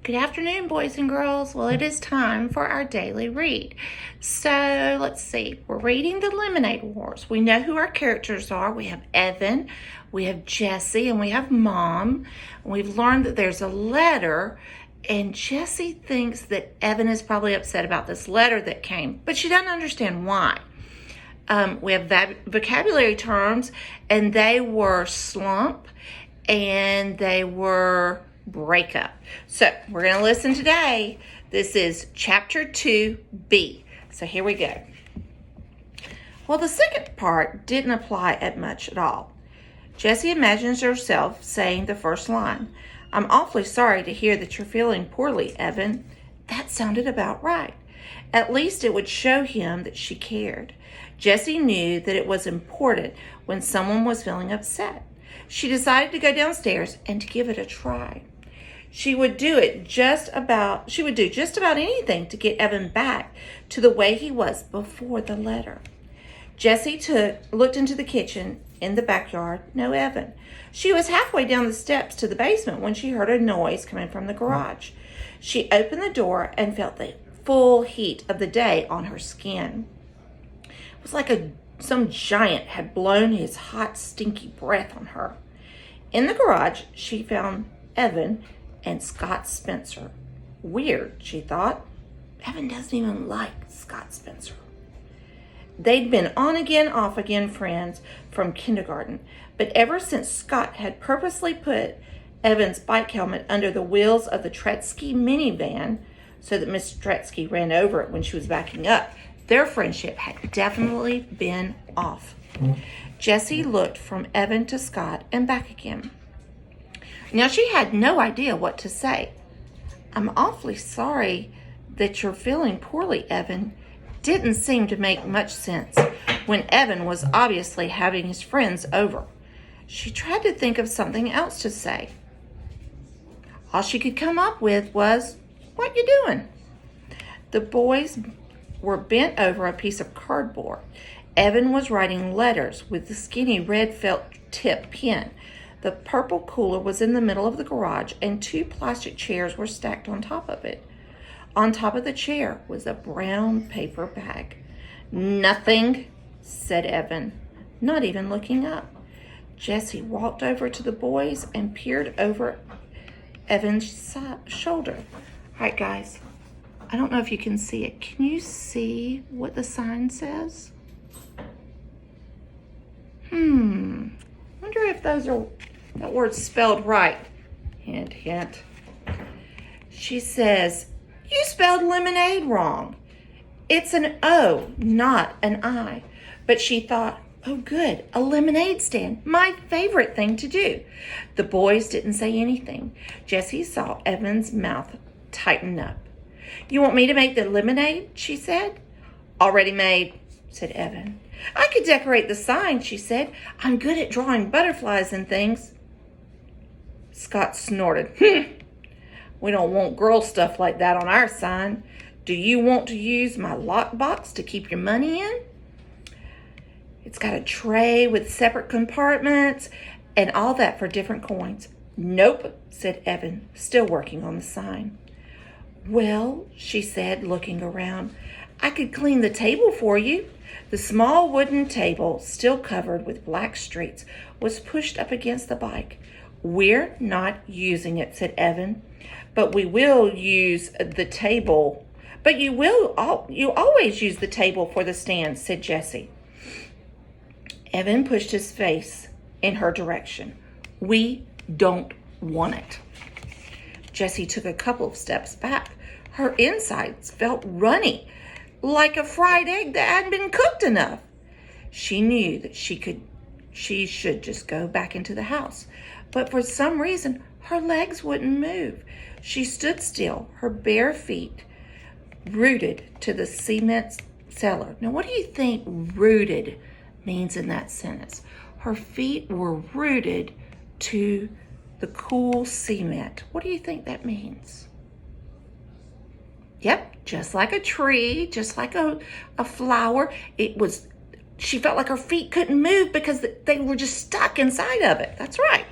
Good afternoon, boys and girls. Well, it is time for our daily read. So let's see. We're reading the Lemonade Wars. We know who our characters are. We have Evan, we have Jesse, and we have Mom. We've learned that there's a letter, and Jesse thinks that Evan is probably upset about this letter that came, but she doesn't understand why. We have vocabulary terms, and they were slump, and they were breakup. So we're going to listen today. This is chapter 2B. So here we go. Well, the second part didn't apply much at all. Jessie imagines herself saying the first line. I'm awfully sorry to hear that you're feeling poorly, Evan. That sounded about right. At least it would show him that she cared. Jessie knew that it was important when someone was feeling upset. She decided to go downstairs and to give it a try. She would do just about anything to get Evan back to the way he was before the letter. Jessie looked into the kitchen in the backyard. No Evan. She was halfway down the steps to the basement when she heard a noise coming from the garage. She opened the door and felt the full heat of the day on her skin. It was like some giant had blown his hot, stinky breath on her. In the garage, she found Evan and Scott Spencer. Weird, she thought. Evan doesn't even like Scott Spencer. They'd been on again, off again friends from kindergarten, but ever since Scott had purposely put Evan's bike helmet under the wheels of the Tretzky minivan so that Miss Tretzky ran over it when she was backing up, their friendship had definitely been off. Jessie looked from Evan to Scott and back again. Now, she had no idea what to say. I'm awfully sorry that you're feeling poorly, Evan. Didn't seem to make much sense when Evan was obviously having his friends over. She tried to think of something else to say. All she could come up with was, what you doing? The boys were bent over a piece of cardboard. Evan was writing letters with the skinny red felt tip pen. The purple cooler was in the middle of the garage, and two plastic chairs were stacked on top of it. On top of the chair was a brown paper bag. Nothing, said Evan, not even looking up. Jessie walked over to the boys and peered over Evan's shoulder. All right, guys, I don't know if you can see it. Can you see what the sign says? Wonder if that word's spelled right. Hint, hint. She says, you spelled lemonade wrong. It's an O, not an I. But she thought, oh good, a lemonade stand, my favorite thing to do. The boys didn't say anything. Jessie saw Evan's mouth tighten up. You want me to make the lemonade? She said. Already made, said Evan. I could decorate the sign, she said. I'm good at drawing butterflies and things. Scott snorted. We don't want girl stuff like that on our sign. Do you want to use my lockbox to keep your money in? It's got a tray with separate compartments and all that for different coins. Nope, said Evan, still working on the sign. Well, she said, looking around, I could clean the table for you. The small wooden table, still covered with black streaks, was pushed up against the bike. We're not using it, said Evan, but we will use the table. But you always use the table for the stand, said Jessie. Evan pushed his face in her direction. We don't want it. Jessie took a couple of steps back. Her insides felt runny, like a fried egg that hadn't been cooked enough. She knew that she should just go back into the house, but for some reason, her legs wouldn't move. She stood still, her bare feet rooted to the cement cellar. Now, what do you think rooted means in that sentence? Her feet were rooted to the cool cement. What do you think that means? Yep, just like a tree, just like a flower. She felt like her feet couldn't move because they were just stuck inside of it. That's right.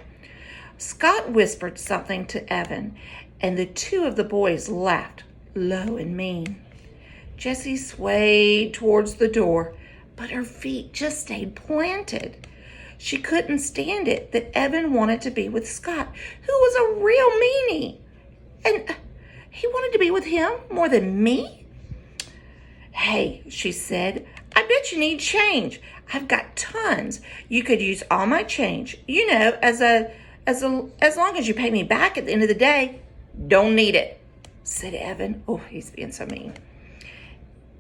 Scott whispered something to Evan, and the two of the boys laughed, low and mean. Jessie swayed towards the door, but her feet just stayed planted. She couldn't stand it that Evan wanted to be with Scott, who was a real meanie. And he wanted to be with him more than me? Hey, she said, I bet you need change. I've got tons. You could use all my change, as long as you pay me back at the end of the day. Don't need it, said Evan. Oh, he's being so mean.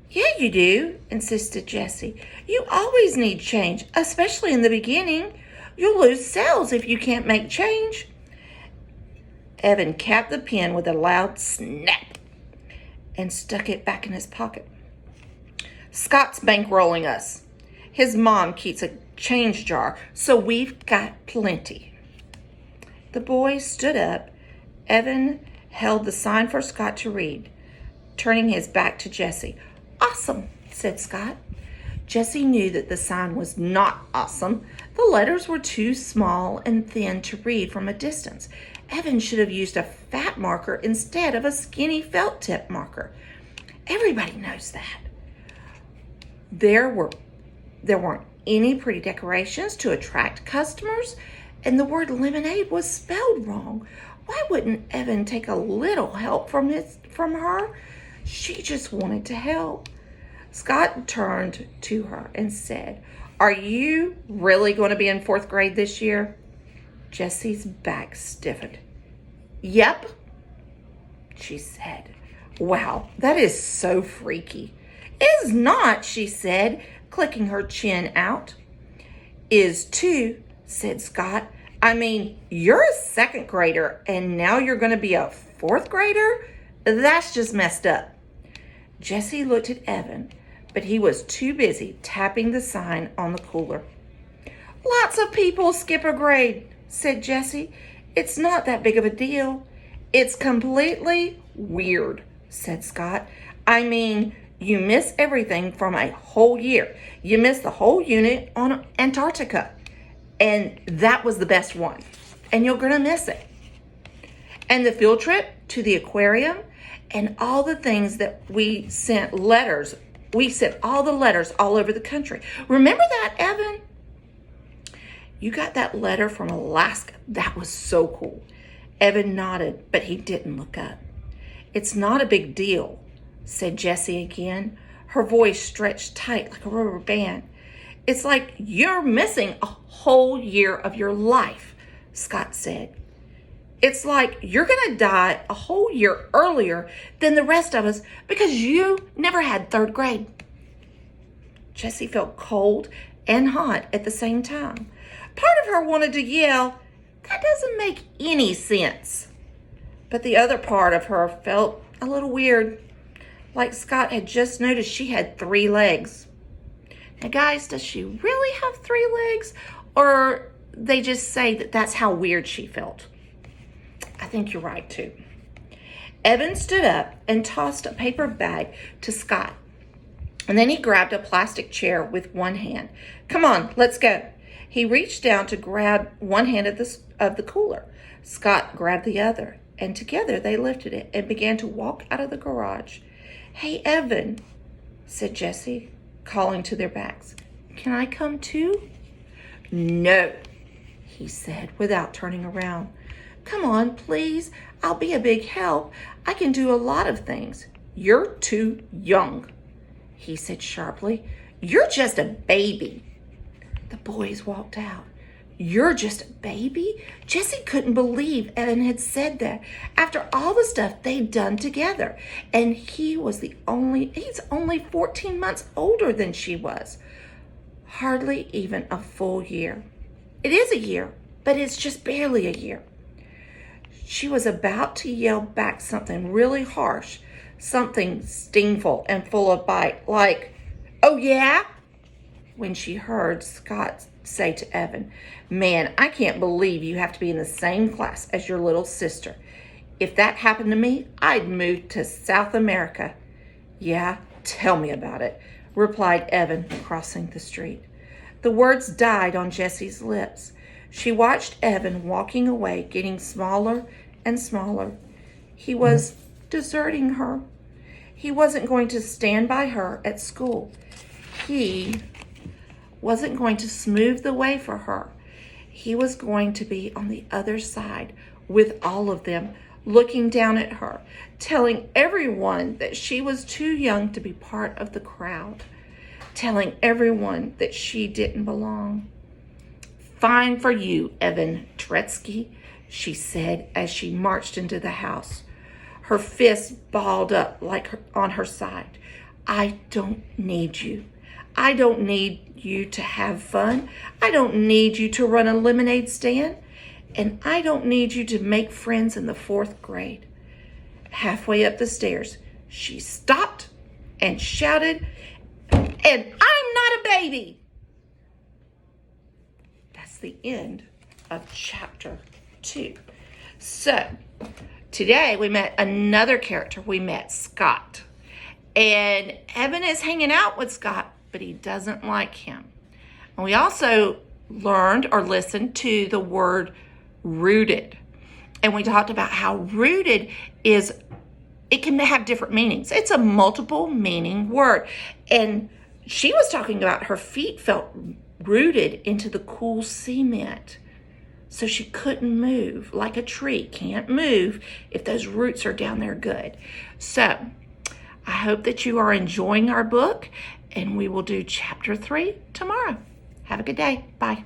Yeah, you do, insisted Jessie. You always need change, especially in the beginning. You'll lose sales if you can't make change. Evan capped the pen with a loud snap and stuck it back in his pocket. Scott's bankrolling us. His mom keeps a change jar, so we've got plenty. The boys stood up. Evan held the sign for Scott to read, turning his back to Jessie. Awesome, said Scott. Jessie knew that the sign was not awesome. The letters were too small and thin to read from a distance. Evan should have used a fat marker instead of a skinny felt tip marker. Everybody knows that. There weren't any pretty decorations to attract customers, and the word lemonade was spelled wrong. Why wouldn't Evan take a little help from her? She just wanted to help. Scott turned to her and said, Are you really going to be in 4th grade this year? Jessie's back stiffened. Yep, she said. Wow, that is so freaky. Is not, she said, clicking her chin out. Is too, said Scott. I mean, you're a 2nd grader and now you're going to be a 4th grader? That's just messed up. Jessie looked at Evan, but he was too busy tapping the sign on the cooler. Lots of people skip a grade, said Jessie. It's not that big of a deal. It's completely weird, said Scott. I mean, you miss everything from a whole year. You miss the whole unit on Antarctica. And that was the best one. And you're going to miss it. And the field trip to the aquarium and all the things that we sent letters. We sent all the letters all over the country. Remember that, Evan? You got that letter from Alaska. That was so cool. Evan nodded, but he didn't look up. It's not a big deal, said Jessie again. Her voice stretched tight like a rubber band. It's like you're missing a whole year of your life, Scott said. It's like you're going to die a whole year earlier than the rest of us because you never had 3rd grade. Jessie felt cold and hot at the same time. Part of her wanted to yell, that doesn't make any sense. But the other part of her felt a little weird, like Scott had just noticed she had 3 legs. Now, guys, does she really have 3 legs? Or they just say that that's how weird she felt? I think you're right, too. Evan stood up and tossed a paper bag to Scott. And then he grabbed a plastic chair with one hand. Come on, let's go. He reached down to grab one hand of the cooler. Scott grabbed the other, and together they lifted it and began to walk out of the garage. Hey, Evan, said Jessie, calling to their backs. Can I come too? No, he said without turning around. Come on, please. I'll be a big help. I can do a lot of things. You're too young, he said sharply. You're just a baby. The boys walked out. You're just a baby? Jessie couldn't believe Evan had said that after all the stuff they'd done together. And he's only 14 months older than she was. Hardly even a full year. It is a year, but it's just barely a year. She was about to yell back something really harsh, something stingful and full of bite, like, oh yeah? When she heard Scott say to Evan, man, I can't believe you have to be in the same class as your little sister. If that happened to me, I'd move to South America. Yeah, tell me about it, replied Evan, crossing the street. The words died on Jessie's lips. She watched Evan walking away, getting smaller and smaller. He was deserting her. He wasn't going to stand by her at school. He wasn't going to smooth the way for her. He was going to be on the other side with all of them, looking down at her, telling everyone that she was too young to be part of the crowd, telling everyone that she didn't belong. "Fine for you, Evan Tretsky," she said as she marched into the house, her fists balled up on her side. "I don't need you. I don't need you to have fun. I don't need you to run a lemonade stand. And I don't need you to make friends in the 4th grade." Halfway up the stairs, she stopped and shouted, "And I'm not a baby." That's the end of chapter 2. So, today we met another character. We met Scott. And Evan is hanging out with Scott, but he doesn't like him. And we also learned or listened to the word rooted. And we talked about how rooted is, it can have different meanings. It's a multiple meaning word. And she was talking about her feet felt rooted into the cool cement. So she couldn't move, like a tree can't move if those roots are down there good. So I hope that you are enjoying our book, and we will do chapter 3 tomorrow. Have a good day. Bye.